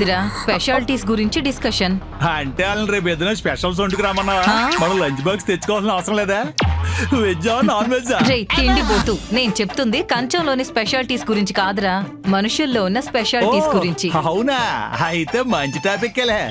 ఏముందిరా, స్పెషాలిటీస్ గురించి డిస్కషన్. అంటే వాళ్ళని రేపు ఏదైనా స్పెషల్స్ వండుకు రామన్నావా? మనం లంచ్ బాక్స్ తెచ్చుకోవాల్సిన అవసరం లేదా? వెజ్జా నాన్ వెజ్జా? రే తిండి పోతూ, నేను చెప్తుంది కంచంలోని స్పెషాలిటీస్ గురించి కాదురా, మనుషుల్లో ఉన్న స్పెషాలిటీస్ గురించి. అవునా, అయితే మంచి టాపిక్లే.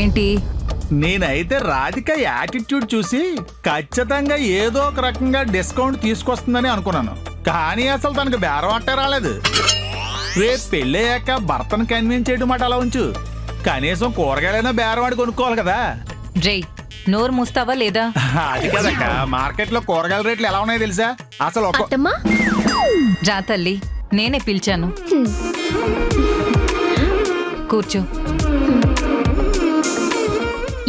ఏంటి? నేనైతే రాధిక యాటిట్యూడ్ చూసి ఖచ్చితంగా ఏదో ఒక రకంగా డిస్కౌంట్ తీసుకొస్తుందని అనుకున్నాను. కానీ అసలు తనకు బేరం అట్టే రాలేదు. రేపు పెళ్ళయ్యాక భర్తను కన్విన్స్ చేయడం మాట అలా ఉంచు, కనీసం కూరగాయలైనా బేరం ఆడి కొనుక్కోవాలి కదా. రే నోరు మూస్తావా లేదా? అది కదక్క, మార్కెట్ లో కూరగాయల రేట్లు ఎలా ఉన్నాయో తెలుసా? అసలు రా తల్లి, నేనే పిలిచాను, కూర్చో.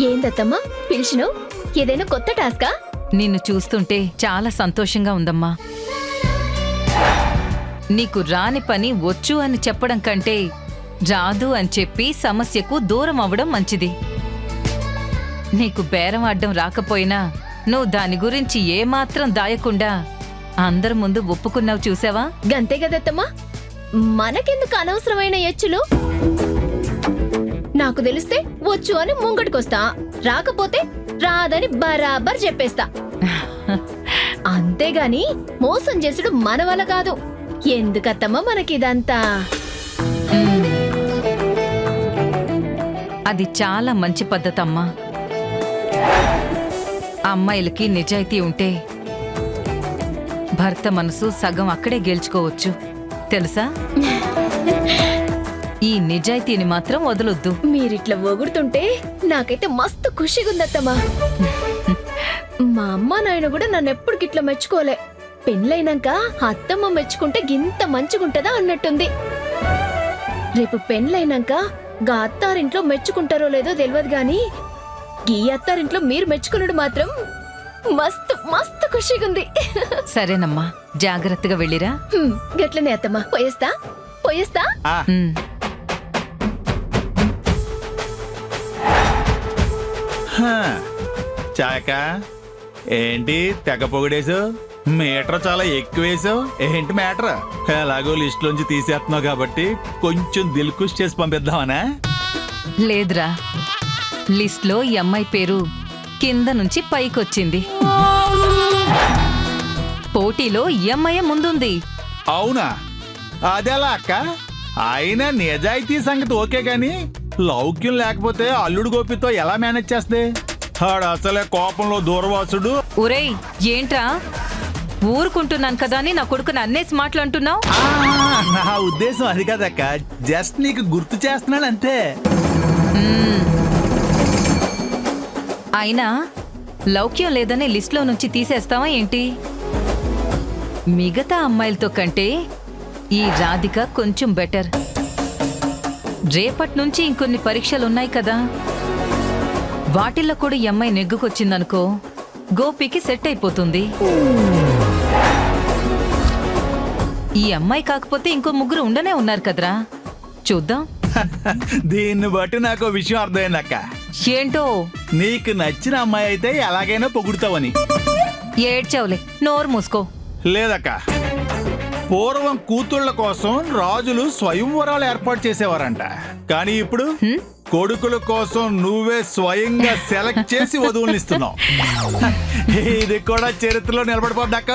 ఏందత్తమ్మా పిలిచినావు? ఏదైనా కొత్త టాస్కా? నిన్ను చూస్తుంటే చాలా సంతోషంగా ఉందమ్మా. నీకు రాని పని వచ్చు అని చెప్పడం కంటే రాదు అని చెప్పి సమస్యకు దూరం అవ్వడం మంచిది. నీకు బేరం ఆడడం రాకపోయినా నువ్వు దాని గురించి ఏమాత్రం దాయకుండా అందరి ముందు ఒప్పుకున్నావు, చూసావా? గంతే కదత్తమ్మా, మనకెందుకు అనవసరమైన ఎచ్చులు? నాకు తెలిస్తే వచ్చు అని ముంగటికొస్తా, రాకపోతే రాదని బరాబర్ చెప్పేస్తా. అంతేగాని మోసం చేసుడు మన వల్ల కాదు. ఎందుకత్తమ్మా మనకిదంతా? అది చాలా మంచి పద్ధతమ్మా. అమ్మాయిలకి నిజాయితీ ఉంటే భర్త మనసు సగం అక్కడే గెలుచుకోవచ్చు, తెలుసా? ఈ నిజాయితీని మాత్రం వదలొద్దు. మీరిట్లా ఒగుడుతుంటే నాకైతే మస్తు ఖుషిగుందత్తమ్మా. మా అమ్మ నాయన కూడా నన్ను ఎప్పటికిట్లా మెచ్చుకోలే. పెళ్ళైనాక అత్తమ్మ మెచ్చుకుంటే గింత మంచిగుంటదా అన్నట్టుంది. రేపు పెళ్ళైనాక గా అత్తారింట్లో మెచ్చుకుంటారో లేదో తెలియదు గాని ఈ అత్తారింట్లో మీరు మెచ్చుకున్నాడు మాత్రం మస్తు మస్తు ఖుషిగుంది. సరేనమ్మా, జాగ్రత్తగా వెళ్ళిరా. గట్లనే అత్తమ్మా, పోయేస్తా పోయేస్తా. చాయక ఏంటి తెగ పొగిడేసావు? మీటర్ చాలా ఎక్కువేసావు ఏంటి మ్యాటర్? ఎలాగో లిస్ట్ లోంచి తీసేస్తున్నావు కాబట్టి కొంచెం దిల్కుష్ చేసి పంపిద్దామనా? లేదురా, లిస్ట్ లో ఈ అమ్మాయి పేరు కింద నుంచి పైకొచ్చింది. పోటీలో ఈ అమ్మాయి ముందుంది. అవునా? అదెలా అక్క? అయినా నిజాయితీ సంగతి ఓకే గాని లౌక్యం లేకపోతే అల్లుడు గోపితో ఎలా మేనేజ్ చేస్తే? ఆడు అసలే కోపంలో దూరవాసుడు. ఒరేయ్ ఏంట్రా, ఊరుకుంటున్నాను కదా అని నా కొడుకుని అన్నేసి మాట్లాడుతున్నావు? నా ఉద్దేశం అది కదక్క, జస్ట్ నీకు గుర్తు చేస్తున్నాను అంతే. అయినా లౌక్యం లేదని లిస్ట్ లో నుంచి తీసేస్తావా ఏంటి? మిగతా అమ్మాయిలతో కంటే ఈ రాధిక కొంచెం బెటర్. రేపటి నుంచి ఇంకొన్ని పరీక్షలున్నాయి కదా, వాటిల్లో కూడా ఈ అమ్మాయి నెగ్గుకొచ్చిందనుకో గోపికి సెట్ అయిపోతుంది. ఈ అమ్మాయి కాకపోతే ఇంకో ముగ్గురు ఉండనే ఉన్నారు కదరా, చూద్దాం. దీన్ని బట్టి నాకు విషయం అర్థమైందక్క. ఏంటో? నీకు నచ్చిన అమ్మాయి అయితే ఎలాగైనా పొగుడుతావని. ఏడ్చావులే, నోరు మూసుకో. లేదక్క, పూర్వం కూతుళ్ల కోసం రాజులు స్వయంవరాలు ఏర్పాటు చేసేవారంట. కానీ ఇప్పుడు కొడుకుల కోసం నువ్వే స్వయంగా సెలెక్ట్ చేసి వధువుల్ని ఇస్తున్నావు. ఇది కూడా చరిత్రలో నిలబడిపోద్దాక.